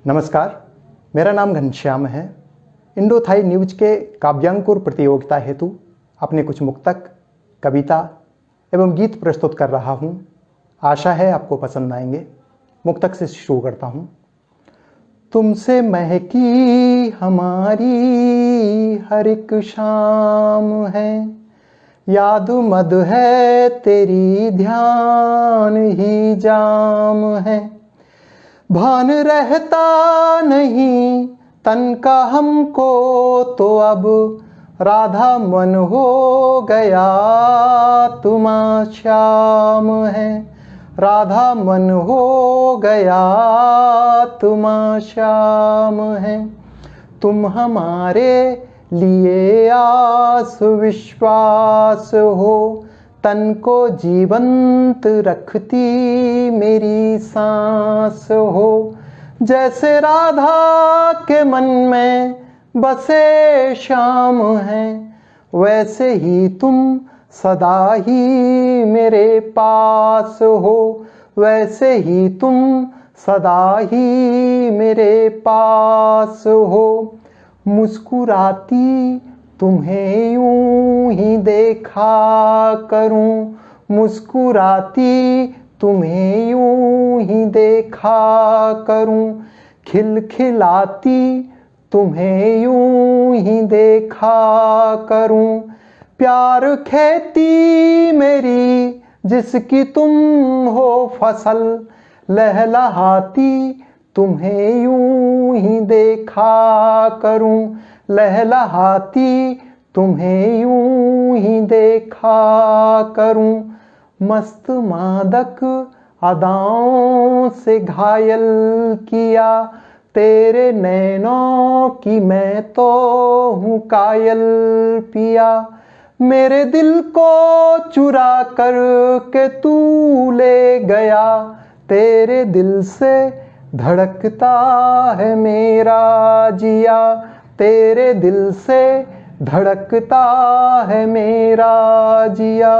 नमस्कार, मेरा नाम घनश्याम है। इंडो थाई न्यूज के काव्यांकुर प्रतियोगिता हेतु अपने कुछ मुक्तक, कविता एवं गीत प्रस्तुत कर रहा हूँ। आशा है आपको पसंद आएंगे। मुक्तक से शुरू करता हूँ। तुमसे महकी हमारी हर एक शाम है, याद मद है तेरी ध्यान ही जाम है। भान रहता नहीं तन का हमको तो अब राधा मन हो गया तुम श्याम है। राधा मन हो गया तुम श्याम है। तुम हमारे लिए आस विश्वास हो, तन को जीवंत रखती मेरी सांस हो। जैसे राधा के मन में बसे श्याम है, वैसे ही तुम सदा ही मेरे पास हो। वैसे ही तुम सदा ही मेरे पास हो। मुस्कुराती तुम्हें यूं ही देखा करूं, मुस्कुराती तुम्हें यूं ही देखा करूं। खिलखिलाती तुम्हें यूं ही देखा करूं। प्यार खेती मेरी जिसकी तुम हो फसल, लहलहाती तुम्हें यूं ही देखा करूं। लहलहाती तुम्हें यूं ही देखा करूं। मस्त मादक अदाओं से घायल किया, तेरे नैनों की मैं तो हूँ कायल पिया। मेरे दिल को चुरा कर के तू ले गया, तेरे दिल से धड़कता है मेरा जिया। तेरे दिल से धड़कता है मेरा जिया।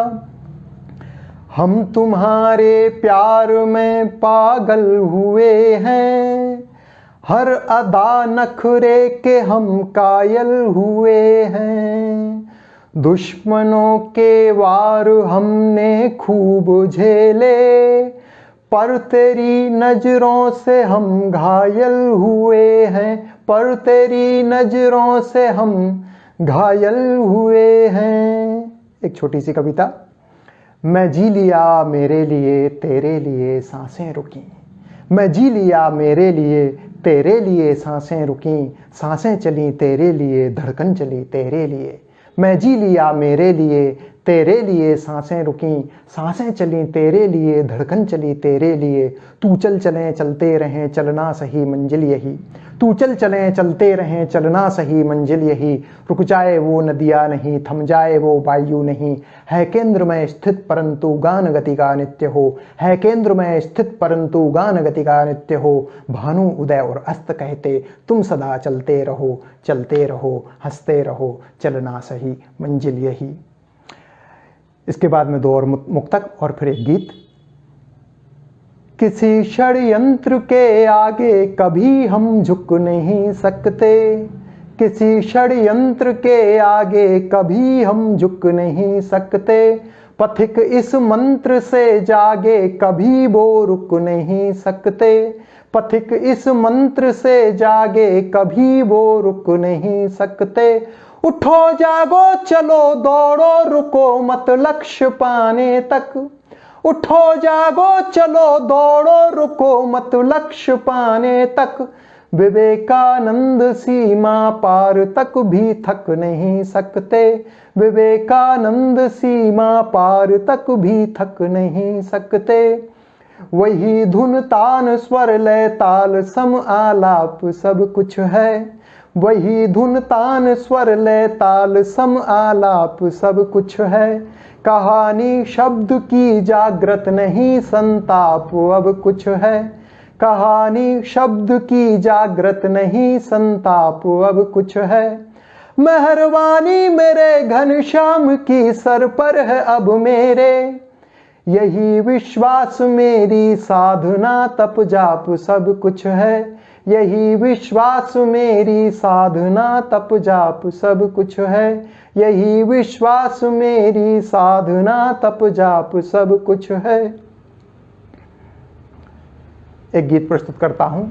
हम तुम्हारे प्यार में पागल हुए हैं, हर अदा नखरे के हम कायल हुए हैं। दुश्मनों के वार हमने खूब झेले, पर तेरी नजरों से हम घायल हुए हैं। पर तेरी नजरों से हम घायल हुए हैं। एक छोटी सी कविता। मैं जी लिया मेरे लिए तेरे लिए सांसें रुकी, मैं जी लिया मेरे लिए तेरे लिए सांसें रुकी। सांसें चली तेरे लिए, धड़कन चली तेरे लिए। मैं जी लिया मेरे लिए तेरे लिए सांसें रुकी। सांसें चली तेरे लिए, धड़कन चली तेरे लिए। तू चल चलें चलते रहें चलना सही मंजिल यही। तू चल चलें चलते रहें चलना सही मंजिल यही। रुक जाए वो नदियाँ नहीं, थम जाए वो वायु नहीं। है केंद्र में स्थित परंतु गान गति का नित्य हो। है केंद्र में स्थित परंतु गान गति का नित्य हो। भानु उदय और अस्त कहते तुम सदा चलते रहो, चलते रहो, हंसते रहो, चलना सही मंजिल यही। इसके बाद में दो और मुक्तक और फिर एक गीत। किसी षड्यंत्र के आगे कभी हम झुक नहीं सकते, किसी षड्यंत्र के आगे कभी हम झुक नहीं सकते। पथिक इस मंत्र से जागे कभी वो रुक नहीं सकते। पथिक इस मंत्र से जागे कभी वो रुक नहीं सकते। उठो जागो चलो दौड़ो रुको मत लक्ष्य पाने तक। उठो जागो चलो दौड़ो रुको मत लक्ष्य पाने तक। विवेकानंद सीमा पार तक भी थक नहीं सकते। विवेकानंद सीमा पार तक भी थक नहीं सकते। वही धुन तान स्वर लय ताल सम आलाप सब कुछ है। वही धुन तान स्वर लय ताल सम आलाप सब कुछ है। कहानी शब्द की जागृत नहीं संताप अब कुछ है। कहानी शब्द की जागृत नहीं संताप अब कुछ है। मेहरबानी मेरे घनश्याम की सर पर है अब मेरे। यही विश्वास मेरी साधना तप जाप सब कुछ है। यही विश्वास मेरी साधना तप जाप सब कुछ है, यही विश्वास मेरी साधना तप जाप सब कुछ है। एक गीत प्रस्तुत करता हूं,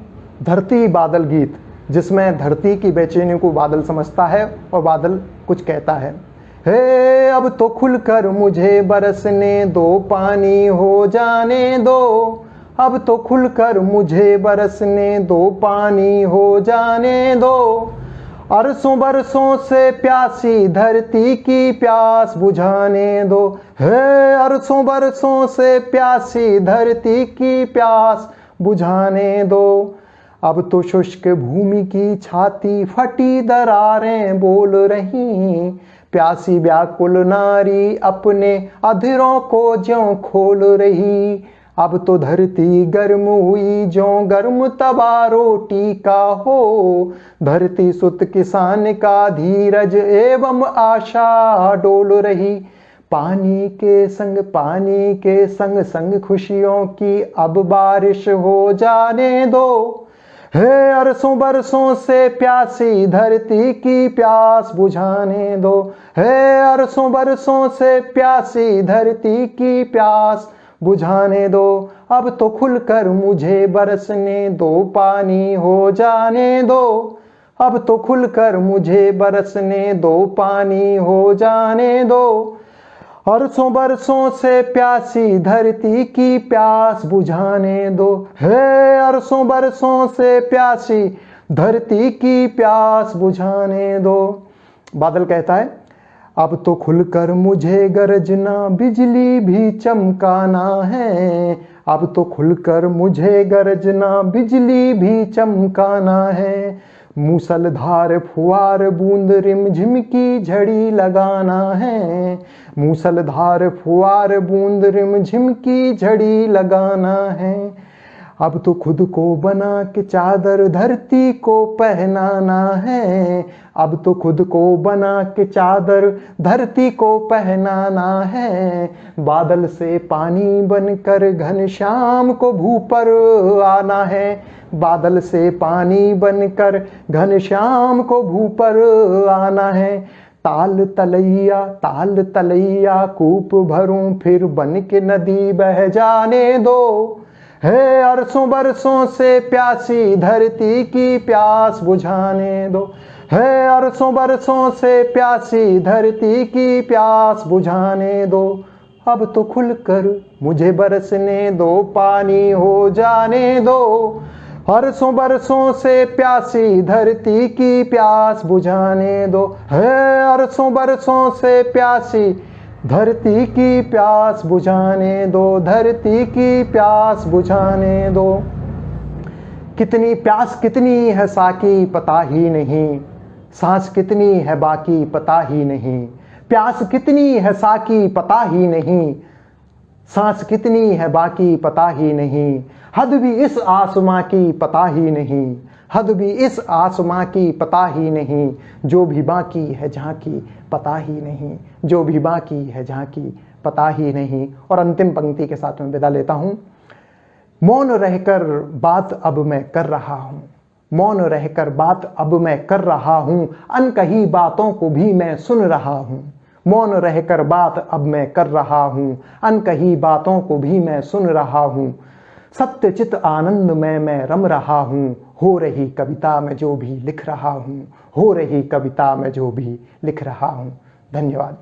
धरती बादल गीत, जिसमें धरती की बेचैनी को बादल समझता है और बादल कुछ कहता है। हे अब तो खुलकर मुझे बरसने दो, पानी हो जाने दो, अब तो खुलकर मुझे बरसने दो, पानी हो जाने दो। अरसों बरसों से प्यासी धरती की प्यास बुझाने दो, हे अरसों बरसों से प्यासी धरती की प्यास बुझाने दो। अब तो शुष्क भूमि की छाती फटी दरारें बोल रही, प्यासी व्याकुल नारी अपने अधरों को ज्यों खोल रही। अब तो धरती गर्म हुई ज्यों गर्म तवा रोटी का हो, धरती सुत किसान का धीरज एवं आशा डोल रही। पानी के संग संग खुशियों की अब बारिश हो जाने दो, हे अरसों बरसों से प्यासी धरती की प्यास बुझाने दो, हे अरसों बरसों से प्यासी धरती की प्यास बुझाने दो। अब तो खुलकर मुझे बरसने दो, पानी हो जाने दो, अब तो खुलकर मुझे बरसने दो, पानी हो जाने दो। अरसों बरसों से प्यासी धरती की प्यास बुझाने दो, हे अरसों बरसों से प्यासी धरती की प्यास बुझाने दो। बादल कहता है, अब तो खुलकर मुझे गरजना बिजली भी चमकाना है, अब तो खुलकर मुझे गरजना बिजली भी चमकाना है। मूसलधार फुहार बूंद रिमझिम की झड़ी लगाना है, मूसलधार फुहार बूंद रिमझिम की झड़ी लगाना है। अब तो खुद को बना के चादर धरती को पहनाना है, अब तो खुद को बना के चादर धरती को पहनाना है। बादल से पानी बनकर घनश्याम को भू पर आना है, बादल से पानी बनकर घनश्याम को भू पर आना है। ताल तलैया कूप भरूं फिर बन के नदी बह जाने दो, हे अरसों बरसों से प्यासी धरती की प्यास बुझाने दो, हे अरसों बरसों से प्यासी धरती की प्यास बुझाने दो। अब तो खुलकर मुझे बरसने दो, पानी हो जाने दो, अरसों बरसों से प्यासी धरती की प्यास बुझाने दो, हे अरसों बरसों से प्यासी धरती की प्यास बुझाने दो, धरती की प्यास बुझाने दो। कितनी प्यास कितनी है साकी पता ही नहीं, सांस कितनी है बाकी पता ही नहीं। प्यास कितनी है साकी पता ही नहीं, सांस कितनी है बाकी पता ही नहीं। हद भी इस आसमां की पता ही नहीं, हद भी इस आसमां की पता ही नहीं। जो भी बाकी है झांकी पता ही नहीं, जो भी बाकी है झांकी पता ही नहीं। और अंतिम पंक्ति के साथ में विदा लेता हूं। मौन रहकर बात अब मैं कर रहा हूं, मौन रहकर बात अब मैं कर रहा हूं, अनकही बातों को भी मैं सुन रहा हूं। मौन रहकर बात अब मैं कर रहा हूं, अनकही बातों को भी मैं सुन रहा हूं। सत्यचित आनंद में मैं रम रहा हूं, हो रही कविता में जो भी लिख रहा हूं, हो रही कविता में जो भी लिख रहा हूं। धन्यवाद।